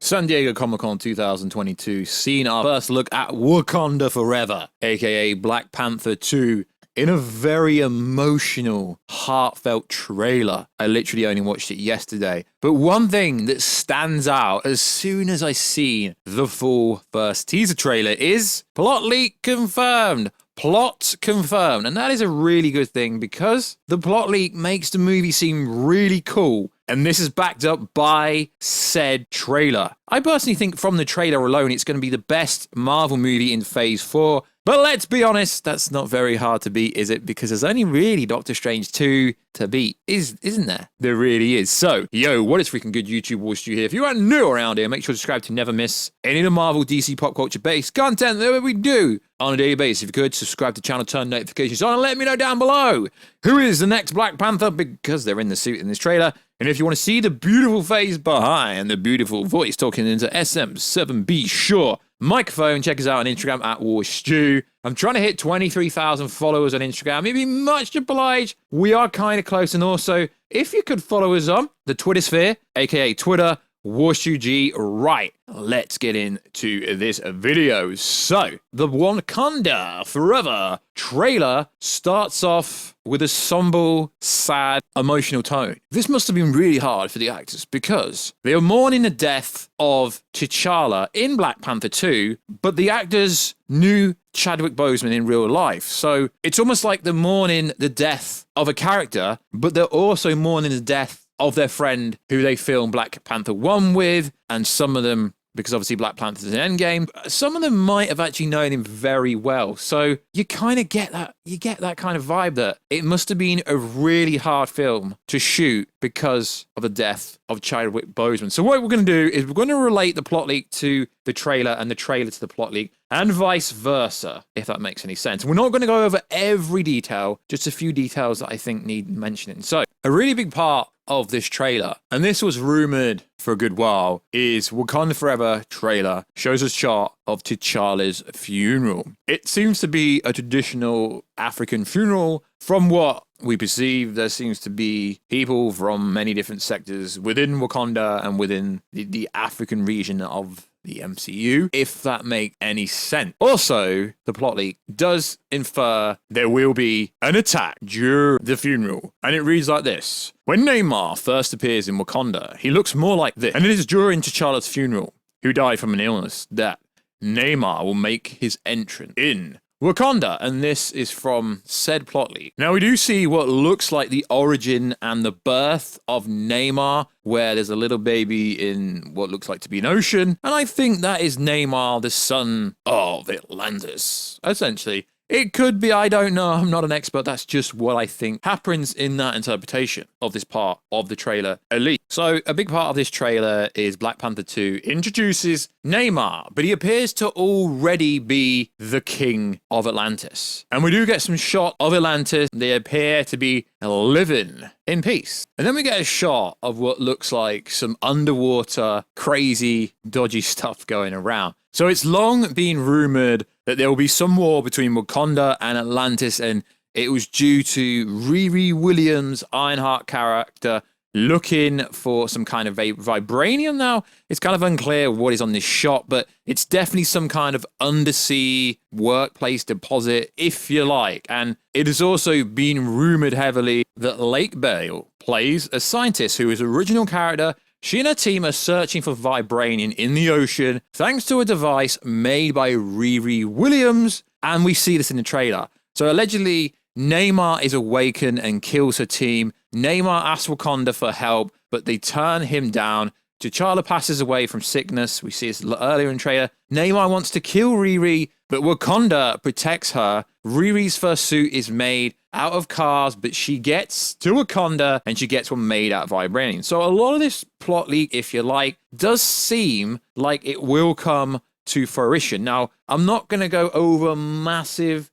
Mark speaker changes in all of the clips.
Speaker 1: San Diego Comic-Con 2022, seen our first look at Wakanda Forever, aka Black Panther 2, in a very emotional, heartfelt trailer. I literally only watched it yesterday. But one thing that stands out as soon as I seen the full first teaser trailer is plot leak confirmed. Plot confirmed. And that is a really good thing because the plot leak makes the movie seem really cool. And this is backed up by said trailer. I personally think from the trailer alone, it's going to be the best Marvel movie in Phase 4. But let's be honest, that's not very hard to beat, is it? Because there's only really Doctor Strange 2 to beat, isn't there? There really is. So, yo, what is freaking good, YouTube Warstu here? If you are new around here, make sure to subscribe to never miss any of the Marvel, DC, pop culture-based content that we do on a daily basis. If you could, subscribe to the channel, turn notifications on, and let me know down below who is the next Black Panther, because they're in the suit in this trailer. And if you want to see the beautiful face behind the beautiful voice talking into SM7B, sure. Microphone, check us out on Instagram at Warstu. I'm trying to hit 23,000 followers on Instagram. It'd be much obliged. We are kind of close. And also, if you could follow us on the Twitter sphere, aka Twitter, WarstuG. Right, let's get into this video. So, the Wakanda Forever trailer starts off with a somber, sad, emotional tone. This must have been really hard for the actors because they are mourning the death of T'Challa in Black Panther 2, but the actors knew Chadwick Boseman in real life. So it's almost like they're mourning the death of a character, but they're also mourning the death of their friend who they filmed Black Panther 1 with, and some of them, because obviously Black Panther's an endgame, some of them might have actually known him very well. So you kind of get that kind of vibe that it must have been a really hard film to shoot because of the death of Chadwick Boseman. So what we're going to do is we're going to relate the plot leak to the trailer and the trailer to the plot leak, and vice versa, if that makes any sense. We're not going to go over every detail, just a few details that I think need mentioning. So a really big part of this trailer, and this was rumored for a good while, is Wakanda Forever trailer shows a shot of T'Challa's funeral. It seems to be a traditional African funeral. From what we perceive, there seems to be people from many different sectors within Wakanda and within the African region of the MCU, if that makes any sense. Also, the plot leak does infer there will be an attack during the funeral, and it reads like this. When Neymar first appears in Wakanda, he looks more like this, and it is during T'Challa's funeral, who died from an illness, that Neymar will make his entrance in Wakanda, and this is from said plot leak. Now, we do see what looks like the origin and the birth of Neymar, where there's a little baby in what looks like to be an ocean, and I think that is Neymar, the son of Atlantis, essentially. It could be, I don't know, I'm not an expert, that's just what I think happens in that interpretation of this part of the trailer, at least. So, a big part of this trailer is Black Panther 2 introduces Neymar, but he appears to already be the king of Atlantis. And we do get some shot of Atlantis, they appear to be living in peace. And then we get a shot of what looks like some underwater, crazy, dodgy stuff going around. So it's long been rumored that there will be some war between Wakanda and Atlantis, and it was due to Riri Williams' Ironheart character looking for some kind of vibranium. Now, it's kind of unclear what is on this shot, but it's definitely some kind of undersea workplace deposit, if you like. And it has also been rumored heavily that Lake Bale plays a scientist who is original character. She and her team are searching for vibranium in the ocean thanks to a device made by Riri Williams, and we see this in the trailer. So allegedly, Neymar is awakened and kills her team. Neymar asks Wakanda for help, but they turn him down. T'Challa passes away from sickness. We see this earlier in the trailer. Neymar wants to kill Riri, but Wakanda protects her. Riri's first suit is made out of cars, but she gets to Wakanda and she gets one made out of vibranium. So a lot of this plot leak, if you like, does seem like it will come to fruition. Now, I'm not going to go over massive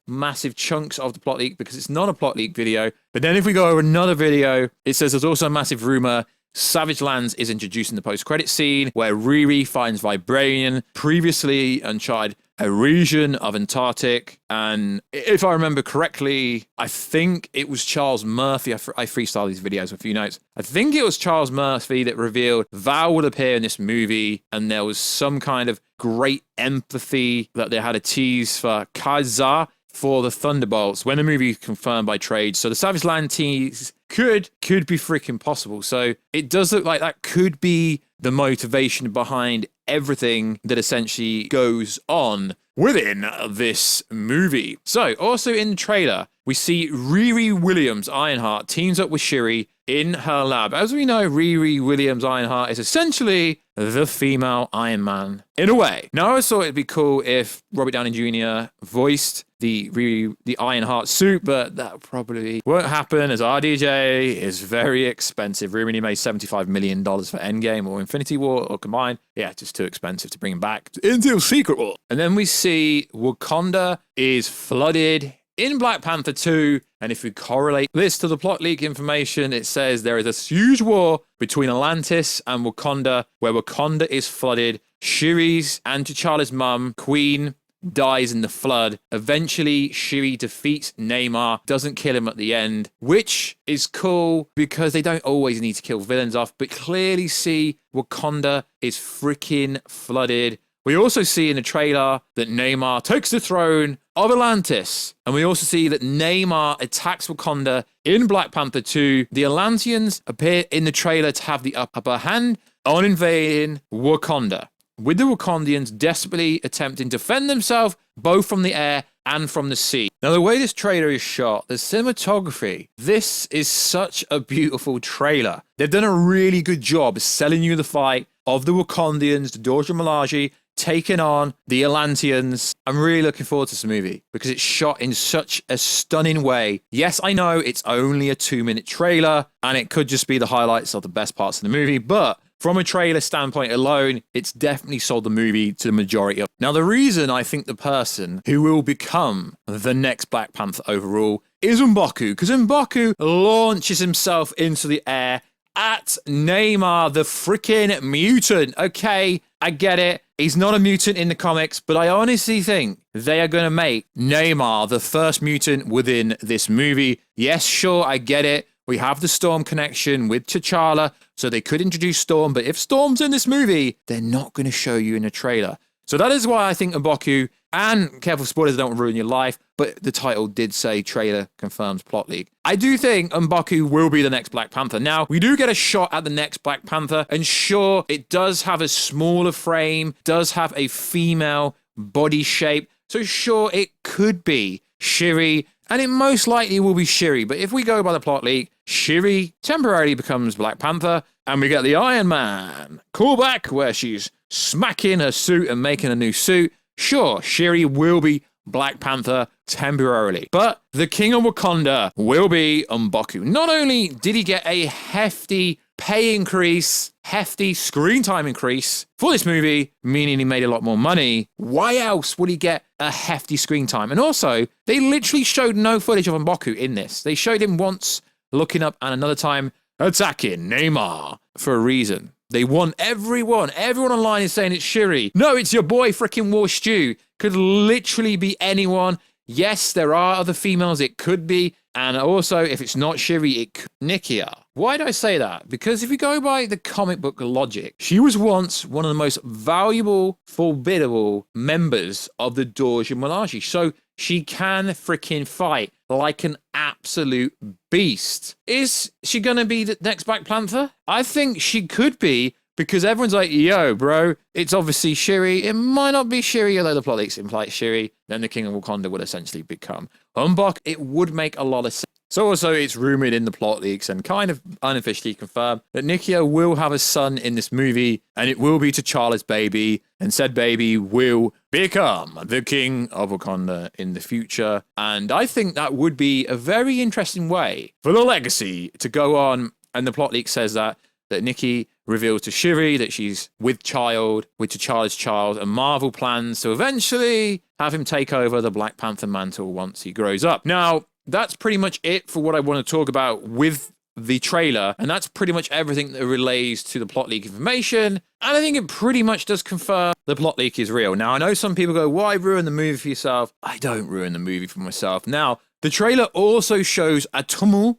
Speaker 1: chunks of the plot leak because it's not a plot leak video. But then if we go over another video, it says there's also a massive rumor Savage Lands is introduced in the post-credit scene where Riri finds Vibranium, previously uncharted a region of Antarctic. And if I remember correctly, I think it was Charles Murphy. I freestyle these videos with a few notes. I think it was Charles Murphy that revealed Val would appear in this movie, and there was some kind of great empathy that they had a tease for Kaiser for the Thunderbolts when the movie confirmed by trade. So the Savage Land tease could be freaking possible. So it does look like that could be the motivation behind everything that essentially goes on within this movie. So also in the trailer, we see Riri Williams Ironheart teams up with Shuri in her lab. As we know, Riri Williams Ironheart is essentially the female Iron Man in a way. Now, I always thought it'd be cool if Robert Downey Jr. voiced the Ironheart suit, but that probably won't happen as RDJ is very expensive. Rumor made $75 million for Endgame or Infinity War or combined. Yeah, just too expensive to bring him back into Secret War. And then we see Wakanda is flooded in Black Panther 2, and if we correlate this to the plot leak information, it says there is a huge war between Atlantis and Wakanda, where Wakanda is flooded. Shuri's and T'Challa's mum, Queen, dies in the flood. Eventually, Shuri defeats Namor, doesn't kill him at the end, which is cool because they don't always need to kill villains off, but clearly see Wakanda is freaking flooded. We also see in the trailer that Namor takes the throne of Atlantis. And we also see that Namor attacks Wakanda in Black Panther 2. The Atlanteans appear in the trailer to have the upper hand on invading Wakanda, with the Wakandians desperately attempting to defend themselves both from the air and from the sea. Now, the way this trailer is shot, the cinematography, this is such a beautiful trailer. They've done a really good job selling you the fight of the Wakandians, the Dora Milaje, taking on the Atlanteans. I'm really looking forward to this movie because it's shot in such a stunning way. Yes, I know it's only a 2-minute trailer and it could just be the highlights of the best parts of the movie, but from a trailer standpoint alone, it's definitely sold the movie to the majority of. Now, the reason I think the person who will become the next Black Panther overall is M'Baku, because M'Baku launches himself into the air at Namor, the freaking mutant. Okay, I get it. He's not a mutant in the comics, but I honestly think they are going to make Namor the first mutant within this movie. Yes, sure, I get it. We have the Storm connection with T'Challa, so they could introduce Storm, but if Storm's in this movie, they're not going to show you in a trailer. So that is why I think M'Baku, and careful spoilers, don't ruin your life, but the title did say trailer confirms plot leak. I do think M'Baku will be the next Black Panther. Now, we do get a shot at the next Black Panther, and sure, it does have a smaller frame, does have a female body shape, so sure, it could be Shuri, and it most likely will be Shuri, but if we go by the plot leak, Shuri temporarily becomes Black Panther, and we get the Iron Man callback where she's smacking her suit and making a new suit. Sure, Shuri will be Black Panther temporarily, but the King of Wakanda will be M'Baku. Not only did he get a hefty pay increase, hefty screen time increase for this movie, meaning he made a lot more money, why else would he get a hefty screen time? And also, they literally showed no footage of M'Baku in this. They showed him once looking up and another time attacking Namor for a reason. They want everyone online is saying it's Shuri. No, it's your boy freaking Warstu. Could literally be anyone. Yes, there are other females it could be. And also, if it's not Shuri, it could be Nikia. Why do I say that? Because if you go by the comic book logic, she was once one of the most valuable, formidable members of the Dora Milaje. So she can freaking fight like an absolute beast. Is she going to be the next Black Panther? I think she could be, because everyone's like, yo, bro, it's obviously Shuri. It might not be Shuri, although the plot leaks imply Shuri. Then the King of Wakanda would essentially become M'Baku. It would make a lot of sense. So also, it's rumored in the plot leaks and kind of unofficially confirmed that Nikia will have a son in this movie, and it will be T'Challa's baby, and said baby will become the King of Wakanda in the future. And I think that would be a very interesting way for the legacy to go on. And the plot leak says that Nikki reveals to Shuri that she's with T'Challa's child, and Marvel plans to eventually have him take over the Black Panther mantle once he grows up. Now, that's pretty much it for what I want to talk about with the trailer, and that's pretty much everything that relays to the plot leak information. And I think it pretty much does confirm the plot leak is real. Now, I know some people go, why ruin the movie for yourself? I don't ruin the movie for myself. Now, the trailer also shows Atumu,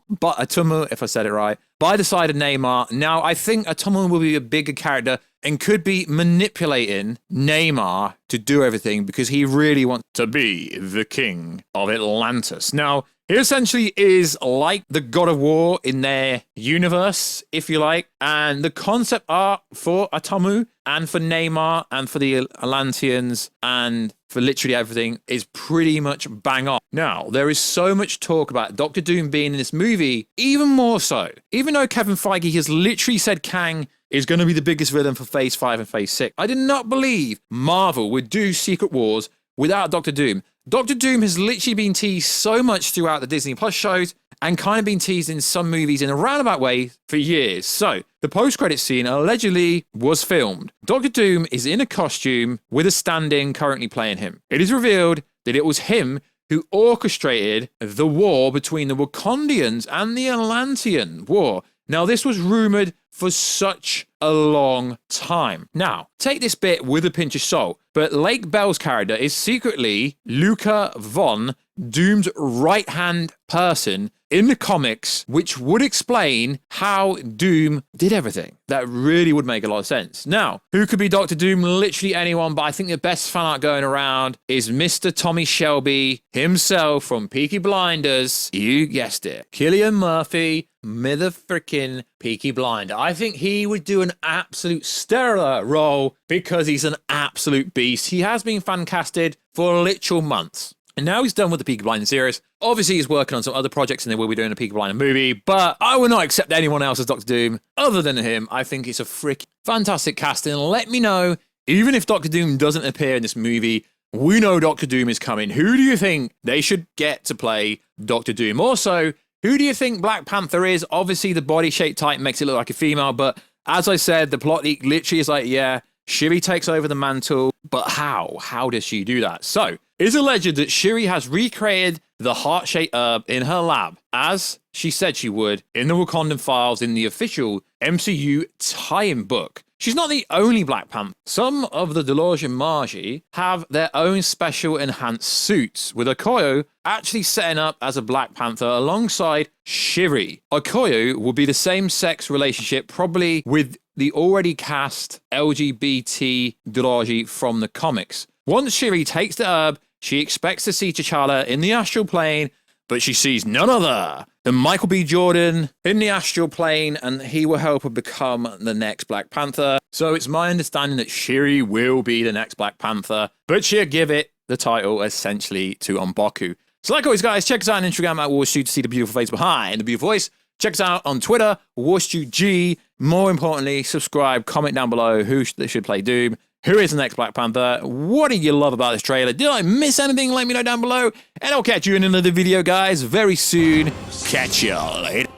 Speaker 1: if I said it right, by the side of Neymar. Now, I think Atumu will be a bigger character and could be manipulating Neymar to do everything because he really wants to be the king of Atlantis. Now, he essentially is like the God of War in their universe, if you like. And the concept art for Atumu and for Neymar and for the Atlanteans and for literally everything is pretty much bang on. Now, there is so much talk about Doctor Doom being in this movie, even more so. Even though Kevin Feige has literally said Kang is going to be the biggest villain for Phase 5 and Phase 6. I did not believe Marvel would do Secret Wars without Doctor Doom. Doctor Doom has literally been teased so much throughout the Disney Plus shows and kind of been teased in some movies in a roundabout way for years. So, the post-credit scene allegedly was filmed. Doctor Doom is in a costume with a stand-in currently playing him. It is revealed that it was him who orchestrated the war between the Wakandians and the Atlantean war. Now, this was rumored for such a long time. Now, take this bit with a pinch of salt, but Lake Bell's character is secretly Luca Von, Doom's right-hand person in the comics, which would explain how Doom did everything. That really would make a lot of sense. Now, who could be Doctor Doom? Literally anyone, but I think the best fan art going around is Mr. Tommy Shelby himself from Peaky Blinders. You guessed it. Cillian Murphy, motherfucking Peaky Blinder. I think he would do an absolute stellar role because he's an absolute beast. He has been fan casted for literal months. And now he's done with the Peaky Blinders series. Obviously, he's working on some other projects and they will be doing a Peaky Blinders movie, but I will not accept anyone else as Doctor Doom other than him. I think it's a freaking fantastic casting. Let me know, even if Doctor Doom doesn't appear in this movie, we know Doctor Doom is coming. Who do you think they should get to play Doctor Doom? Also, who do you think Black Panther is? Obviously, the body shape type makes it look like a female, but as I said, the plot leak literally is like, yeah, Shuri takes over the mantle, but how? How does she do that? So, it is alleged that Shuri has recreated the heart-shaped herb in her lab, as she said she would in the Wakandan files in the official MCU tie-in book. She's not the only Black Panther. Some of the Delosian Margi have their own special enhanced suits, with Okoye actually setting up as a Black Panther alongside Shuri. Okoye will be the same-sex relationship, probably with the already cast LGBT Deloji from the comics. Once Shuri takes the herb, she expects to see T'Challa in the astral plane, but she sees none other than Michael B. Jordan in the astral plane, and he will help her become the next Black Panther. So it's my understanding that Shuri will be the next Black Panther, but she'll give it the title essentially to M'Baku. So like always, guys, check us out on Instagram at Warstu to see the beautiful face behind the beautiful voice. Check us out on Twitter, WarstuG. More importantly, subscribe, comment down below who should play Doom. Who is the next Black Panther? What do you love about this trailer? Did I miss anything? Let me know down below. And I'll catch you in another video, guys, very soon. Catch y'all later.